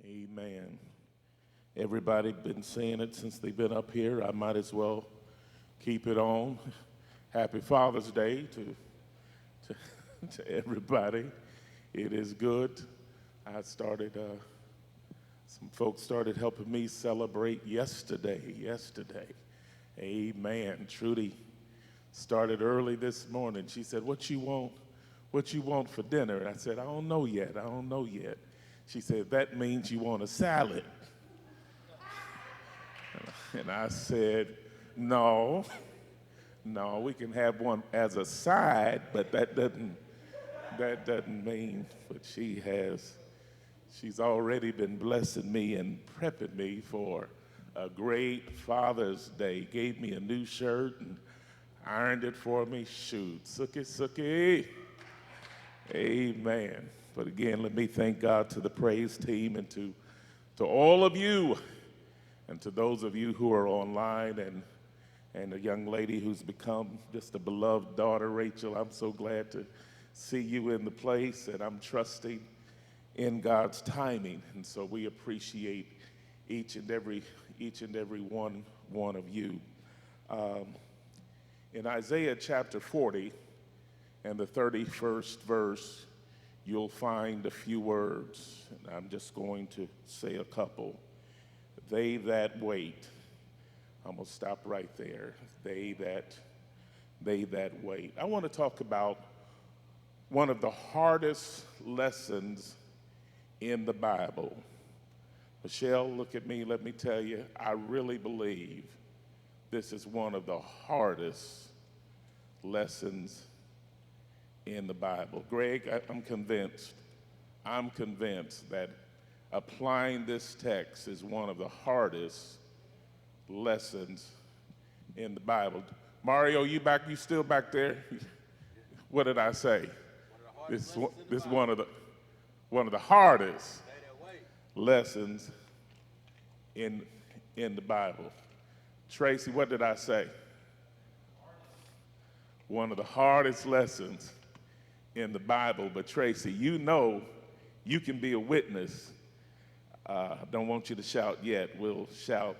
Amen. Everybody been saying it since they've been up here. I might as well keep it on. Happy Father's Day to everybody. It is good. Some folks started helping me celebrate yesterday. Amen. Trudy started early this morning. She said, what you want for dinner? And I said, I don't know yet. She said, that means you want a salad. And I said, no, we can have one as a side, but that doesn't mean what she's already been blessing me and prepping me for a great Father's Day. Gave me a new shirt and ironed it for me. Shoot, sookie. Amen. But again, let me thank God to the praise team and to all of you and to those of you who are online and a young lady who's become just a beloved daughter, Rachel. I'm so glad to see you in the place, and I'm trusting in God's timing. And so we appreciate each and every one of you. In Isaiah chapter 40 and the 31st verse, you'll find a few words, and I'm just going to say a couple. They that wait. I'm going to stop right there. They that wait. I want to talk about one of the hardest lessons in the Bible. Michelle, look at me. Let me tell you, I really believe this is one of the hardest lessons in the Bible. Greg, I'm convinced that applying this text is one of the hardest lessons in the Bible. Mario, you still back there? What did I say? This is one of the hardest lessons in the Bible. Tracy, what did I say? One of the hardest lessons in the Bible. But Tracy, you know you can be a witness. Don't want you to shout yet. We'll shout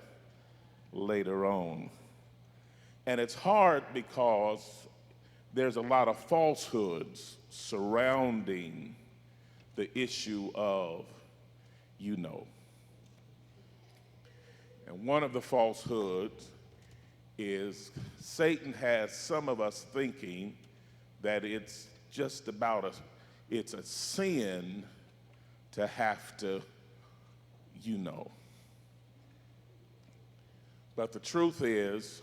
later on. And it's hard because there's a lot of falsehoods surrounding the issue of you know. And one of the falsehoods is Satan has some of us thinking that it's just it's a sin to have to you know. But the truth is,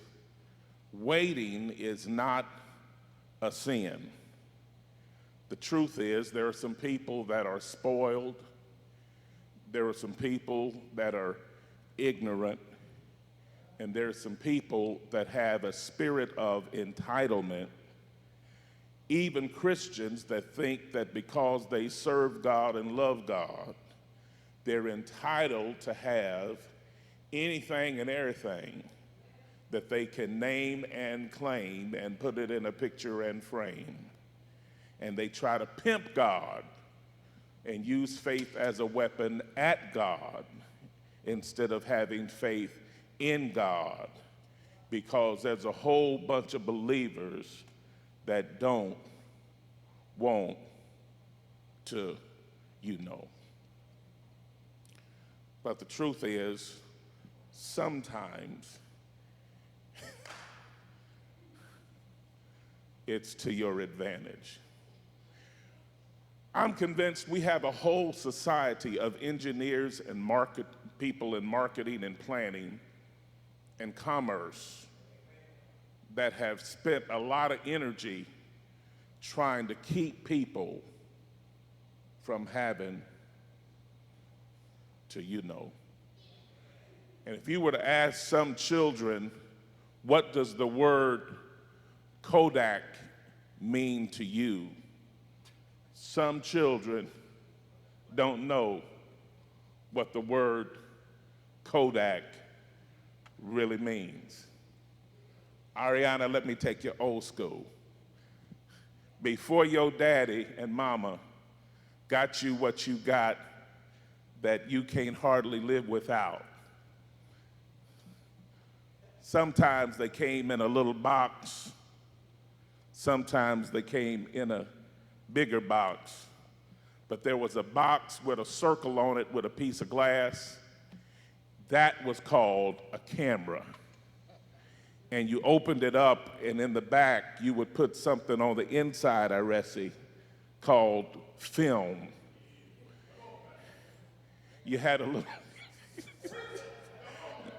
waiting is not a sin. The truth is, there are some people that are spoiled. There are some people that are ignorant. And there are some people that have a spirit of entitlement. Even Christians that think that because they serve God and love God, they're entitled to have anything and everything that they can name and claim and put it in a picture and frame. And they try to pimp God and use faith as a weapon at God instead of having faith in God, because there's a whole bunch of believers that don't want to you know. But the truth is, sometimes it's to your advantage. I'm convinced we have a whole society of engineers and people in marketing and planning and commerce that have spent a lot of energy trying to keep people from having to you know. And if you were to ask some children, what does the word Kodak mean to you? Some children don't know what the word Kodak really means. Ariana, let me take you old school. Before your daddy and mama got you what you got, that you can't hardly live without. Sometimes they came in a little box. Sometimes they came in a bigger box. But there was a box with a circle on it with a piece of glass. That was called a camera. And you opened it up, and in the back, you would put something on the inside, Iresi, called film. You had a little,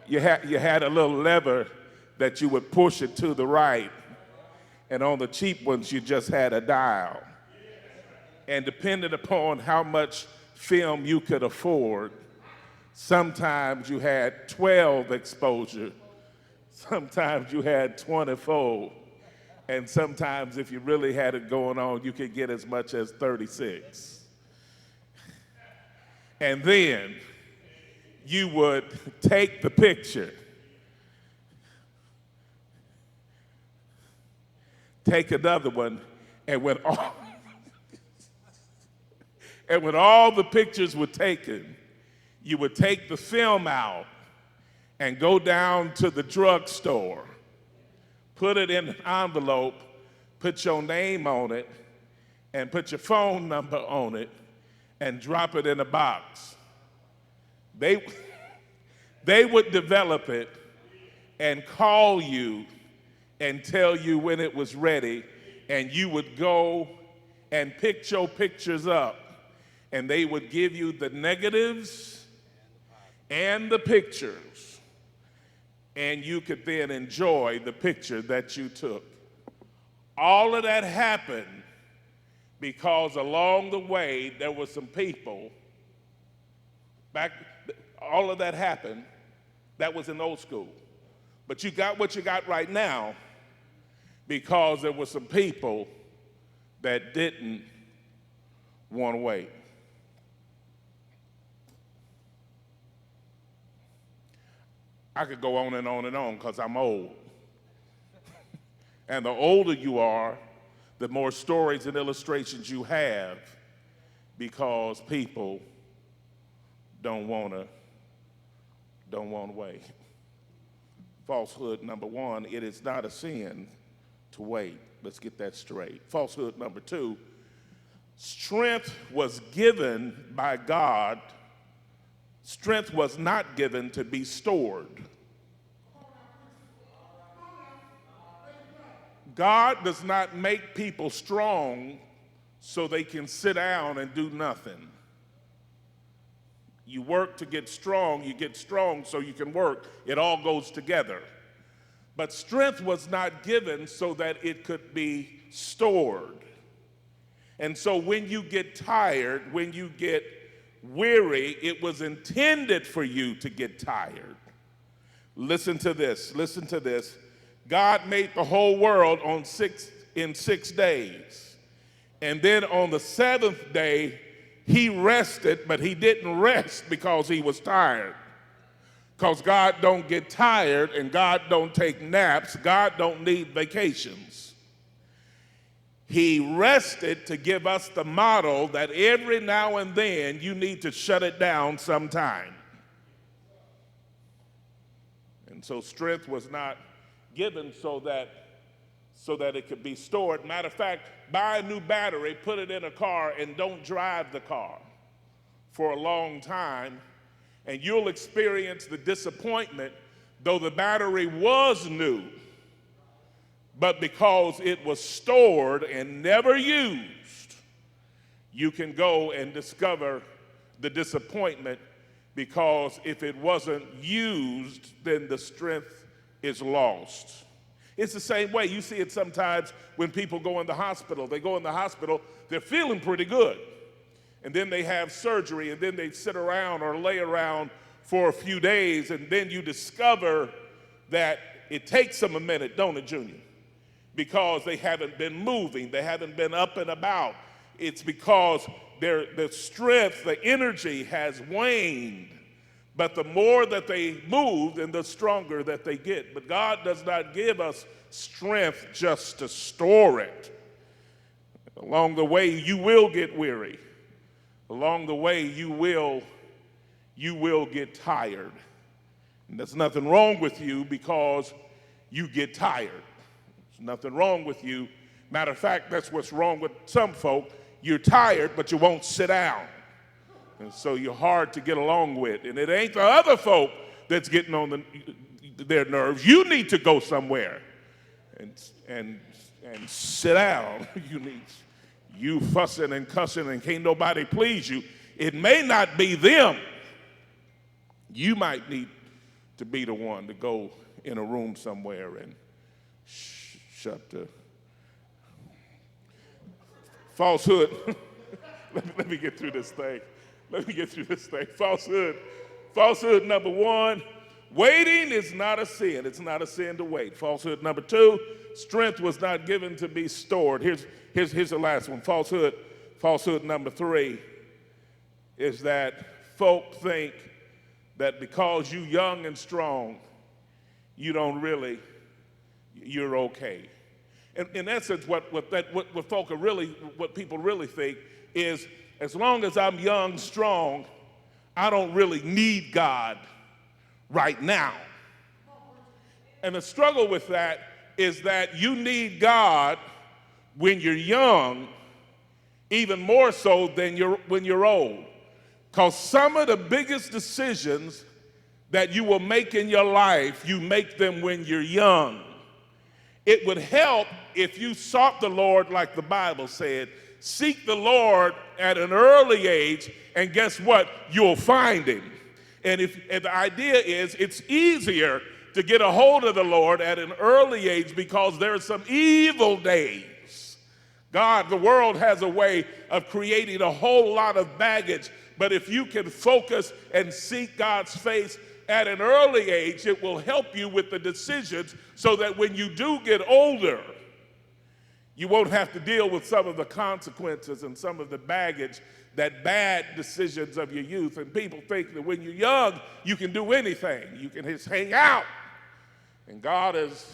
you had a little lever that you would push it to the right, and on the cheap ones, you just had a dial. And depending upon how much film you could afford, sometimes you had 12 exposure, sometimes you had 24, and sometimes if you really had it going on, you could get as much as 36. And then you would take the picture, take another one, and when all the pictures were taken, you would take the film out and go down to the drugstore, put it in an envelope, put your name on it, and put your phone number on it, and drop it in a box. They would develop it and call you and tell you when it was ready, and you would go and pick your pictures up, and they would give you the negatives and the pictures, and you could then enjoy the picture that you took. All of that happened because along the way there were some people all of that happened. That was in old school. But you got what you got right now because there were some people that didn't want to wait. I could go on and on and on because I'm old. And the older you are, the more stories and illustrations you have, because people don't want to wait. Falsehood number one, it is not a sin to wait. Let's get that straight. Falsehood number two, strength was given by God. Strength was not given to be stored. God does not make people strong so they can sit down and do nothing. You work to get strong, you get strong so you can work. It all goes together. But strength was not given so that it could be stored. And so when you get tired, when you get weary, it was intended for you to get tired. Listen to this, listen to this. God made the whole world in 6 days. And then on the seventh day, he rested, but he didn't rest because he was tired. Because God don't get tired and God don't take naps. God don't need vacations. He rested to give us the model that every now and then you need to shut it down sometime. And so strength was not given so that it could be stored. Matter of fact, buy a new battery, put it in a car, and don't drive the car for a long time, and you'll experience the disappointment, though the battery was new, but because it was stored and never used, you can go and discover the disappointment, because if it wasn't used, then the strength is lost. It's the same way. You see it sometimes when people go in the hospital. They go in the hospital, they're feeling pretty good. And then they have surgery, and then they sit around or lay around for a few days, and then you discover that it takes them a minute, don't it, Junior? Because they haven't been moving, they haven't been up and about. It's because the strength, the energy has waned. But the more that they move, then the stronger that they get. But God does not give us strength just to store it. Along the way, you will get weary. Along the way, you will you will get tired. And there's nothing wrong with you because you get tired. There's nothing wrong with you. Matter of fact, that's what's wrong with some folk. You're tired, but you won't sit down. And so you're hard to get along with. And it ain't the other folk that's getting on their nerves. You need to go somewhere and sit down. You fussing and cussing and can't nobody please you. It may not be them. You might need to be the one to go in a room somewhere and shut the falsehood. Let me get through this thing. Falsehood number one, waiting is not a sin. It's not a sin to wait. Falsehood number two, strength was not given to be stored. Here's the last one. Falsehood number three is that folk think that because you're young and strong, you're okay. And in essence, what people really think is, as long as I'm young, strong, I don't really need God right now. And the struggle with that is that you need God when you're young, even more so than when you're old. Because some of the biggest decisions that you will make in your life, you make them when you're young. It would help if you sought the Lord like the Bible said. Seek the Lord at an early age, and guess what? You'll find him. And the idea is it's easier to get a hold of the Lord at an early age because there are some evil days. The world has a way of creating a whole lot of baggage, but if you can focus and seek God's face at an early age, it will help you with the decisions so that when you do get older, you won't have to deal with some of the consequences and some of the baggage, that bad decisions of your youth. And people think that when you're young, you can do anything. You can just hang out. And God is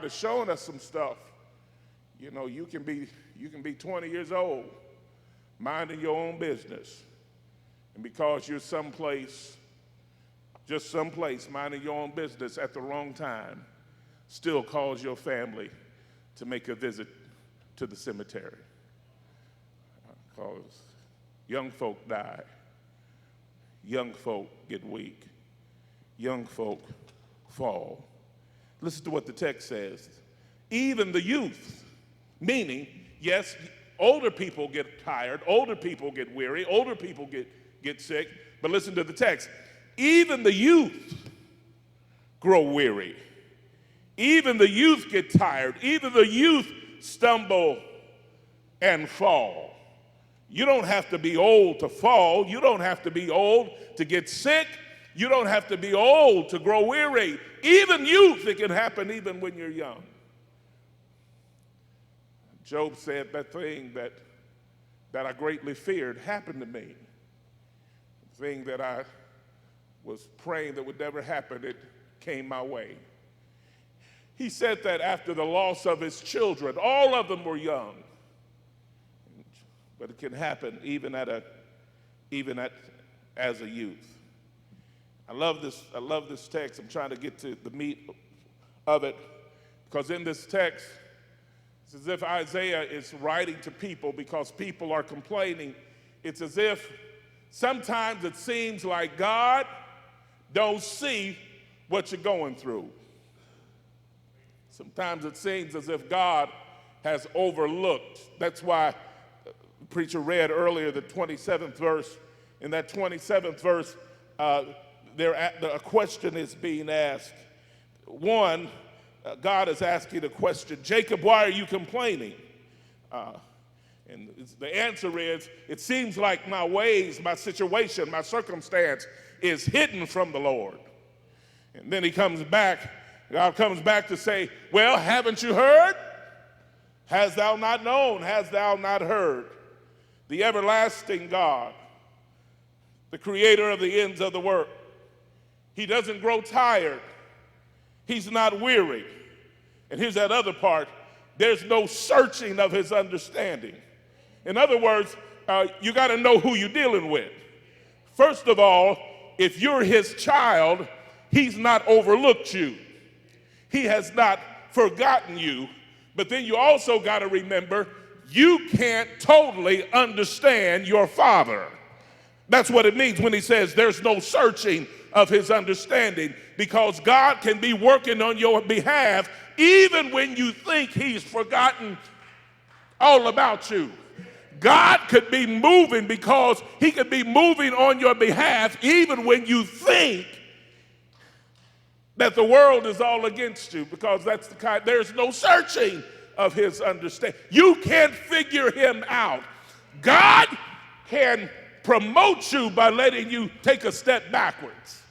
showing us some stuff. You know, you can be 20 years old, minding your own business. And because you're someplace, minding your own business at the wrong time, still cause your family to make a visit to the cemetery. Because young folk die. Young folk get weak. Young folk fall. Listen to what the text says. Even the youth, meaning, yes, older people get tired, older people get weary, older people get sick, but listen to the text. Even the youth grow weary. Even the youth get tired. Even the youth stumble and fall. You don't have to be old to fall. You don't have to be old to get sick. You don't have to be old to grow weary. Even youth, it can happen even when you're young. Job said that thing that I greatly feared happened to me. The thing that I was praying that would never happen, it came my way. He said that after the loss of his children, all of them were young. But it can happen even as a youth. I love this text. I'm trying to get to the meat of it, because in this text, it's as if Isaiah is writing to people because people are complaining. It's as if sometimes it seems like God don't see what you're going through. Sometimes it seems as if God has overlooked. That's why the preacher read earlier the 27th verse. In that 27th verse, a question is being asked. One, God is asking a question, Jacob, why are you complaining? And the answer is, it seems like my ways, my situation, my circumstance is hidden from the Lord. And then God comes back to say, well, haven't you heard? Hast thou not known? Hast thou not heard? The everlasting God, the creator of the ends of the world, he doesn't grow tired. He's not weary. And here's that other part. There's no searching of his understanding. In other words, you got to know who you're dealing with. First of all, if you're his child, he's not overlooked you. He has not forgotten you. But then you also got to remember, you can't totally understand your father. That's what it means when he says there's no searching of his understanding, because God can be working on your behalf even when you think he's forgotten all about you. God could be moving because he could be moving on your behalf even when you think that the world is all against you, because that's the kind, there's no searching of his understanding. You can't figure him out. God can promote you by letting you take a step backwards.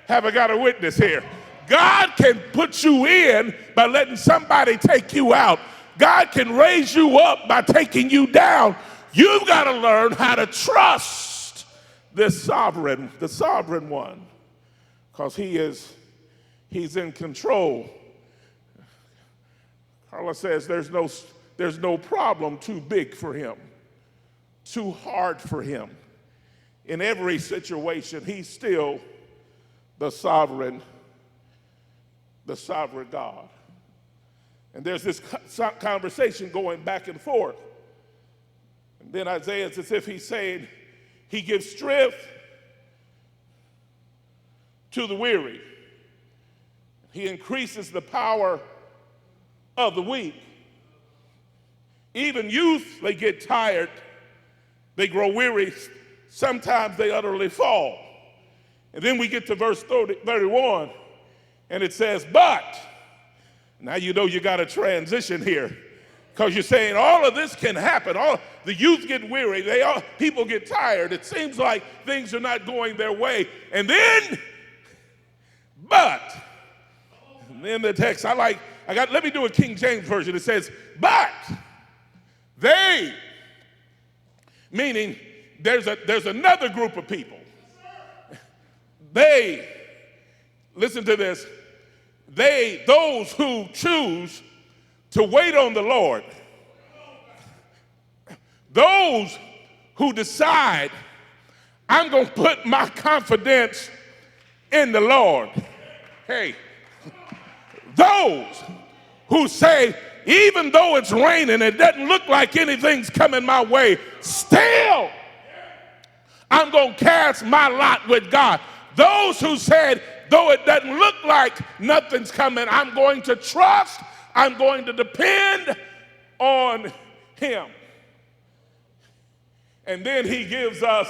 Have I got a witness here? God can put you in by letting somebody take you out. God can raise you up by taking you down. You've got to learn how to trust this sovereign, the sovereign one, because he's in control. Carla says there's no problem too big for him, too hard for him. In every situation, he's still the sovereign God. And there's this conversation going back and forth. And then Isaiah, it's as if he's saying, he gives strength to the weary. He increases the power of the weak. Even youth, they get tired, they grow weary, sometimes they utterly fall. And then we get to verse 31, and it says, but, now you know you got a transition here, because you're saying all of this can happen. All the youth get weary, people get tired. It seems like things are not going their way. And then, but, in the text, let me do a King James version. It says, but they, meaning there's another group of people. They, listen to this, those who choose to wait on the Lord, those who decide, I'm going to put my confidence in the Lord. Hey, those who say, even though it's raining, it doesn't look like anything's coming my way, still, I'm going to cast my lot with God. Those who said, though it doesn't look like nothing's coming, I'm going to trust, I'm going to depend on him. And then he gives us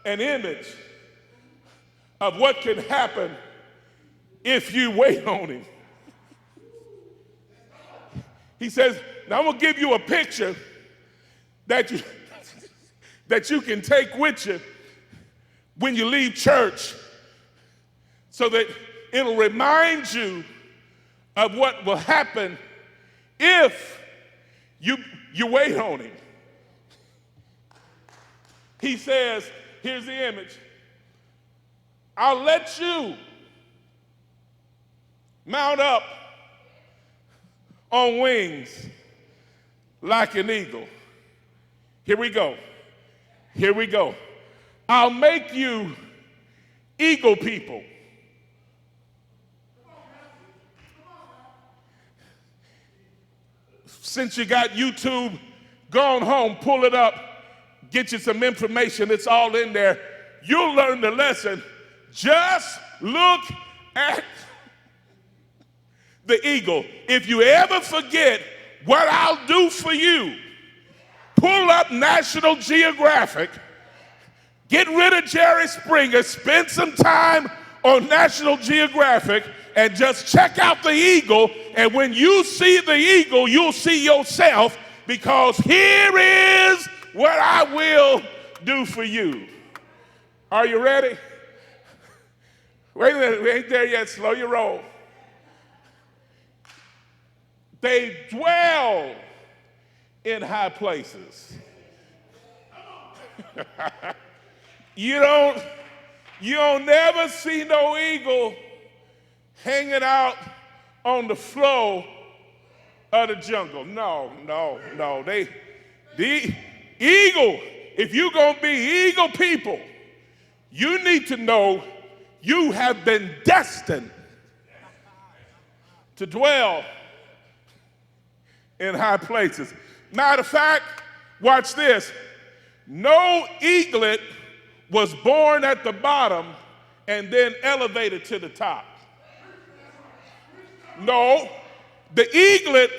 an image of what can happen if you wait on him. He says, now I'm going to give you a picture that you can take with you when you leave church, so that it'll remind you of what will happen if you wait on him. He says, here's the image. I'll let you mount up on wings like an eagle. Here we go. Here we go. I'll make you eagle people. Since you got YouTube, go on home, pull it up, get you some information. It's all in there. You'll learn the lesson. Just look at the eagle. If you ever forget what I'll do for you, pull up National Geographic, get rid of Jerry Springer, spend some time on National Geographic, and just check out the eagle. And when you see the eagle, you'll see yourself, because here is what I will do for you. Are you ready? Wait a minute, we ain't there yet. Slow your roll. They dwell in high places. You don't never see no eagle hanging out on the floor of the jungle. No. The eagle, if you're going to be eagle people, you need to know You have been destined to dwell in high places. Matter of fact, watch this. No eaglet was born at the bottom and then elevated to the top. No, the eaglet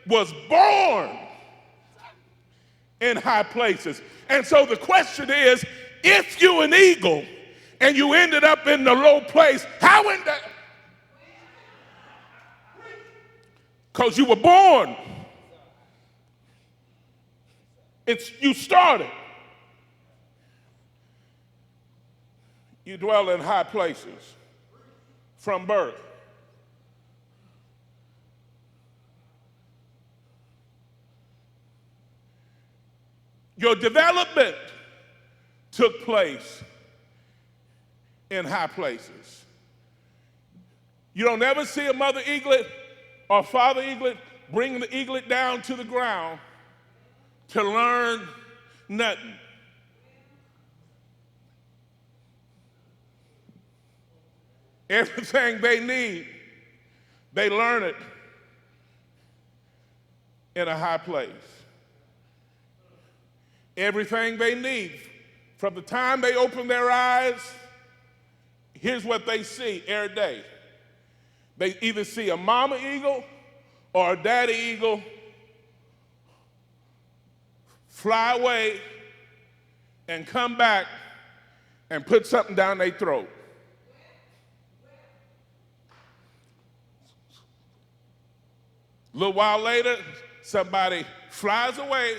was born in high places. And so the question is, if you're an eagle and you ended up in the low place, how in that? Because you were born. You started. You dwell in high places from birth. Your development took place in high places. You don't ever see a mother eaglet or father eaglet bring the eaglet down to the ground to learn nothing. Everything they need, they learn it in a high place. Everything they need, from the time they open their eyes, here's what they see every day. They either see a mama eagle or a daddy eagle fly away and come back and put something down their throat. A little while later, somebody flies away,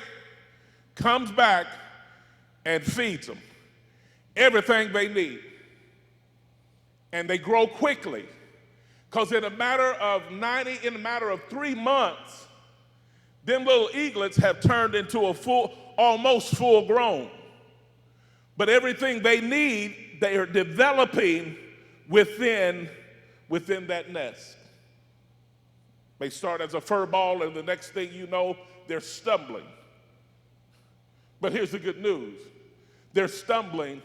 comes back, and feeds them everything they need. And they grow quickly, because in a matter of 3 months, them little eaglets have turned into almost full grown. But everything they need, they are developing within that nest. They start as a fur ball, and the next thing you know, they're stumbling. But here's the good news. They're stumbling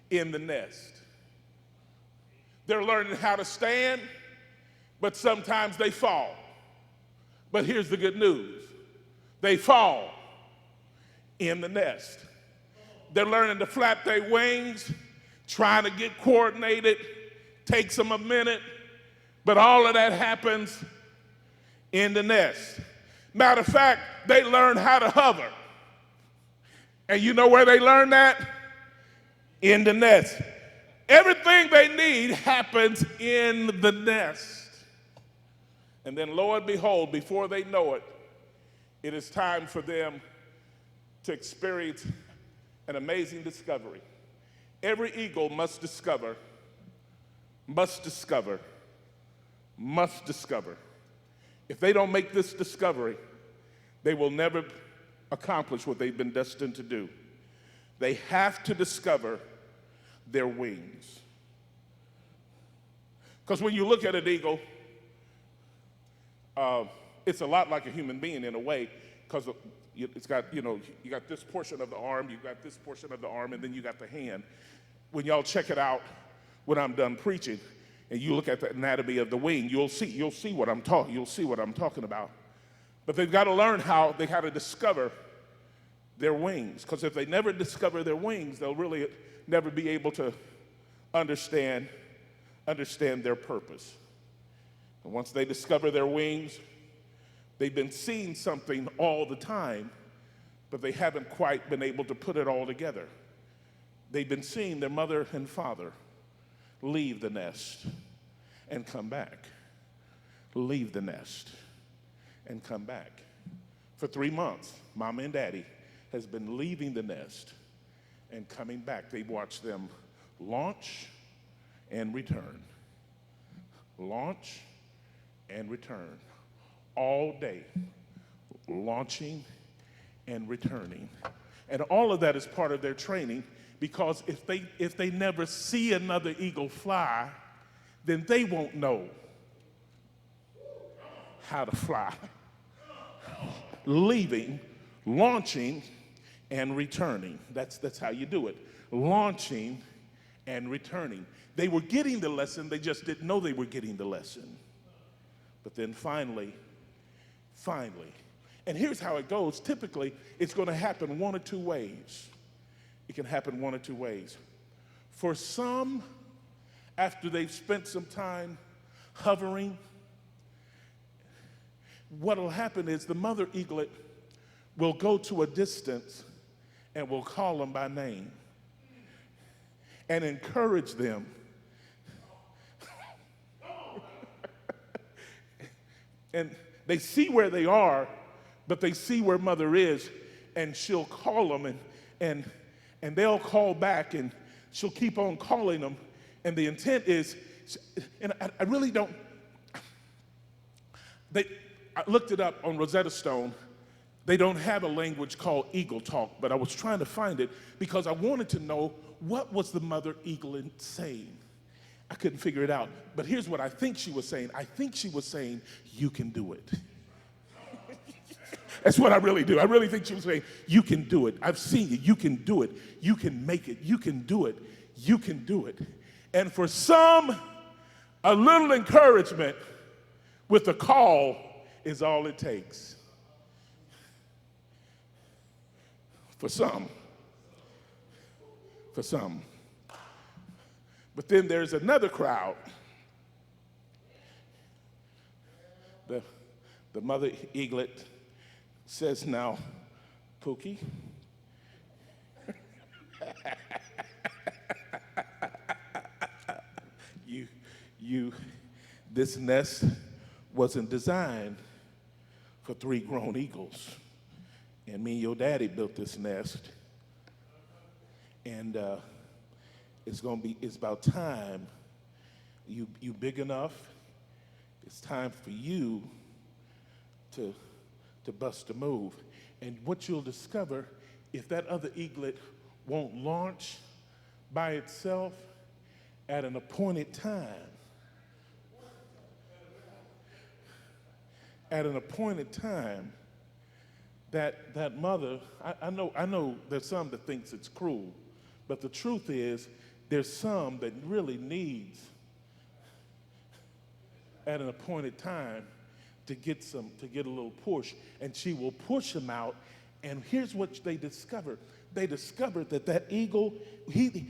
in the nest. They're learning how to stand, but sometimes they fall. But here's the good news. They fall in the nest. They're learning to flap their wings, trying to get coordinated, takes them a minute, but all of that happens in the nest. Matter of fact, they learn how to hover. And you know where they learn that? In the nest. Everything they need happens in the nest. And then lo and behold, before they know it, it is time for them to experience an amazing discovery. Every eagle must discover. If they don't make this discovery, they will never accomplish what they've been destined to do. They have to discover their wings. Because when you look at an eagle, it's a lot like a human being in a way, because it's got, you got this portion of the arm, you got this portion of the arm, and then you got the hand. When y'all check it out when I'm done preaching, and you look at the anatomy of the wing, you'll see what I'm talking about. But they've got to learn how they got to discover their wings, because if they never discover their wings, they'll really never be able to understand their purpose. And once they discover their wings, they've been seeing something all the time, but they haven't quite been able to put it all together. They've been seeing their mother and father leave the nest and come back. Leave the nest and come back. For 3 months, Mama and Daddy has been leaving the nest and coming back. They've watched them launch and return. Launch and return. All day, launching and returning. And all of that is part of their training, because if they never see another eagle fly, then they won't know how to fly. Leaving, launching, and returning. That's how you do it. Launching and returning. They were getting the lesson, they just didn't know they were getting the lesson. But then finally, and here's how it goes. Typically, it's going to happen one or two ways. It can happen one or two ways. For some, after they've spent some time hovering, what will happen is the mother eaglet will go to a distance and will call them by name and encourage them. And they see where they are, but they see where mother is, and she'll call them, and they'll call back, and she'll keep on calling them. And the intent is, and I really don't, I looked it up on Rosetta Stone. They don't have a language called eagle talk, but I was trying to find it because I wanted to know what was the mother eaglet saying. I couldn't figure it out. But here's what I think she was saying. I think she was saying, you can do it. That's what I really do. I really think she was saying, you can do it. I've seen you. You can do it. You can make it. You can do it. You can do it. And for some, a little encouragement with a call is all it takes. For some. But then there's another crowd. The mother eaglet says, now, Pookie, this nest wasn't designed for 3 grown eagles. And me and your daddy built this nest. And it's about time. You big enough. It's time for you to bust a move. And what you'll discover, if that other eaglet won't launch by itself at an appointed time, that mother, I know there's some that thinks it's cruel, but the truth is there's some that really needs at an appointed time to get a little push, and she will push them out. And here's what they discovered. They discovered that eagle,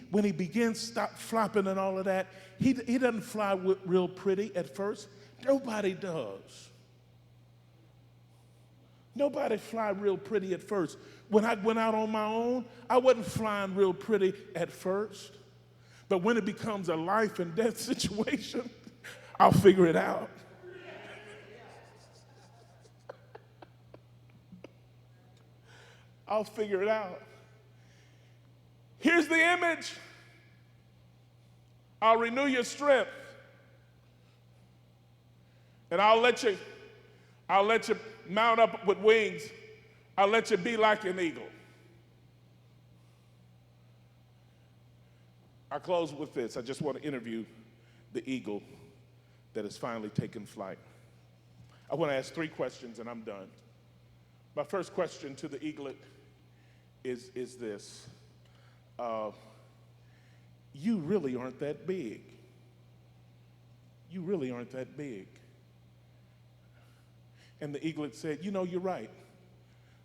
when he begins stop flopping and all of that, he doesn't fly real pretty at first. Nobody does. Nobody fly real pretty at first. When I went out on my own, I wasn't flying real pretty at first. But when it becomes a life and death situation, I'll figure it out. I'll figure it out. Here's the image. I'll renew your strength. And I'll let you mount up with wings. I'll let you be like an eagle. I close with this. I just want to interview the eagle that has finally taken flight. I want to ask 3 questions and I'm done. My first question to the eaglet is this. You really aren't that big. You really aren't that big. And the eaglet said, you're right.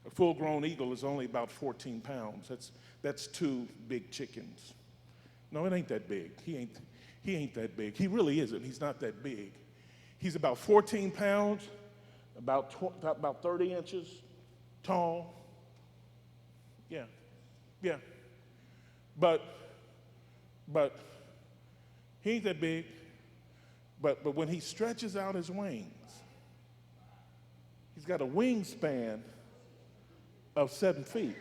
A full-grown eagle is only about 14 pounds. That's 2 big chickens. No, it ain't that big. He ain't that big. He really isn't. He's not that big. He's about 14 pounds, about 30 inches tall. Yeah. But he ain't that big. But when he stretches out his wings, he's got a wingspan of 7 feet.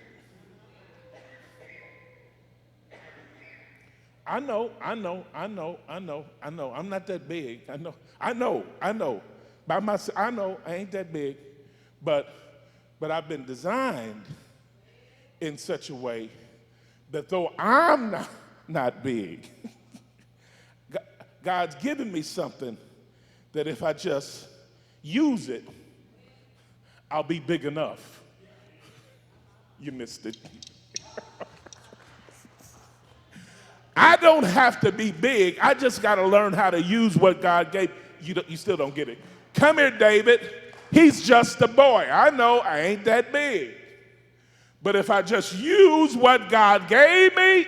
I know. I'm not that big. I know. By myself, I know I ain't that big. But I've been designed in such a way that though I'm not big, God's given me something that if I just use it, I'll be big enough. You missed it. I don't have to be big. I just got to learn how to use what God gave. You still don't get it. Come here, David. He's just a boy. I know I ain't that big. But if I just use what God gave me,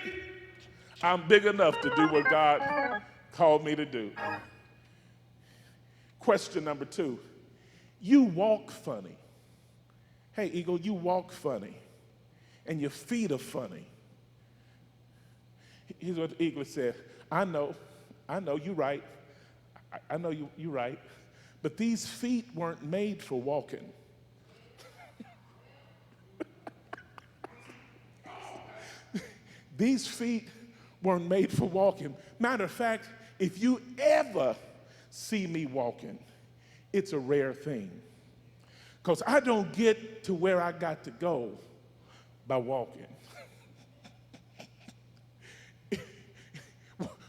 I'm big enough to do what God called me to do. Question number 2. You walk funny. Hey, Eagle, you walk funny. And your feet are funny. Here's what the eagle said. I know, you're right. I know you're right. But these feet weren't made for walking. These feet weren't made for walking. Matter of fact, if you ever see me walking, it's a rare thing. Because I don't get to where I got to go by walking.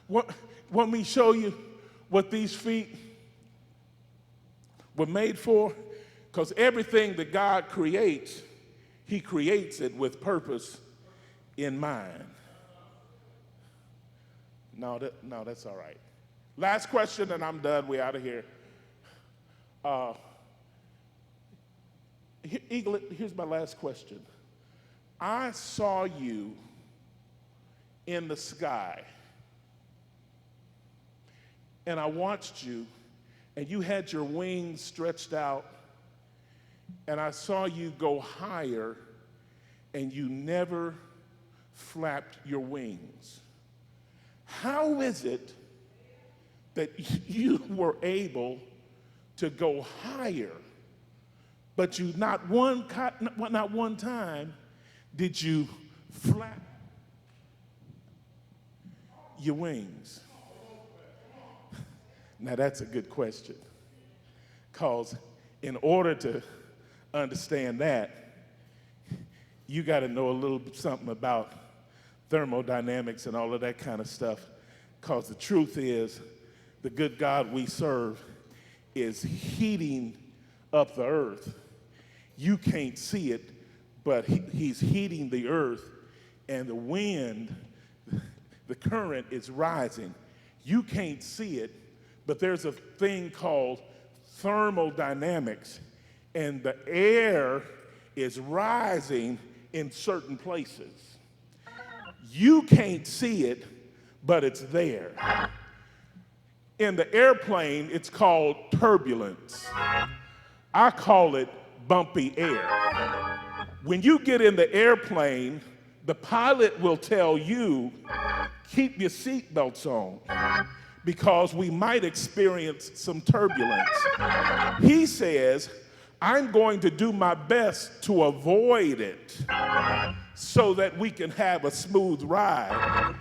Want me to show you what these feet were made for? Because everything that God creates, he creates it with purpose in mind. No, that's all right. Last question, and I'm done. We're out of here. Eagle, here's my last question. I saw you in the sky, and I watched you, and you had your wings stretched out, and I saw you go higher, and you never flapped your wings. How is it that you were able to go higher, but you not one time did you flap your wings? Now that's a good question, because in order to understand that, you got to know a little something about thermodynamics and all of that kind of stuff, because the truth is the good God we serve is heating up the earth. You can't see it, but he's heating the earth, and the wind, the current is rising. You can't see it, but there's a thing called thermodynamics, and the air is rising in certain places. You can't see it, but it's there. In the airplane, it's called turbulence. I call it bumpy air. When you get in the airplane, the pilot will tell you, keep your seatbelts on, because we might experience some turbulence. He says, I'm going to do my best to avoid it so that we can have a smooth ride.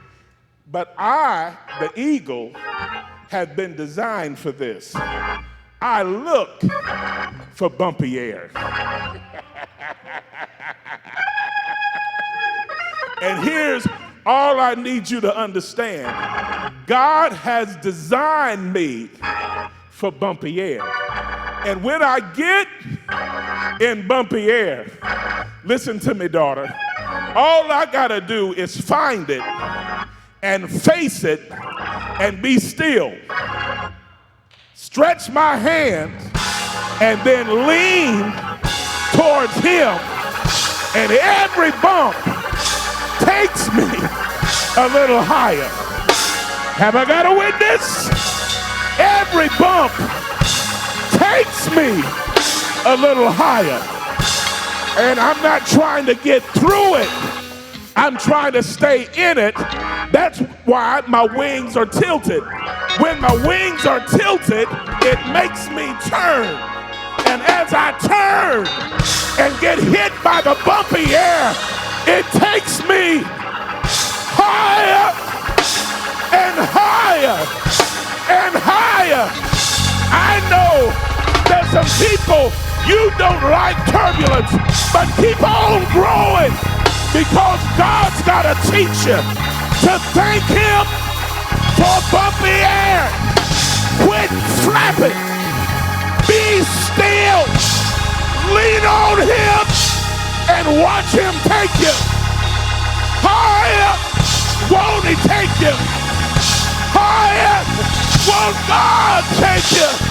But I, the eagle, have been designed for this. I look for bumpy air. And here's all I need you to understand. God has designed me for bumpy air. And when I get in bumpy air, listen to me, daughter, all I gotta do is find it and face it and be still. Stretch my hands and then lean towards him, and every bump takes me a little higher. Have I got a witness? Every bump takes me a little higher. And I'm not trying to get through it. I'm trying to stay in it. That's why my wings are tilted. When my wings are tilted, it makes me turn. And as I turn and get hit by the bumpy air, it takes me higher and higher and higher. I know there's some people, you don't like turbulence, but keep on growing, because God's got to teach you to thank him for bumpy air. Quit flapping. Be still. Lean on him and watch him take you higher. Won't he take you highest. Won't God take you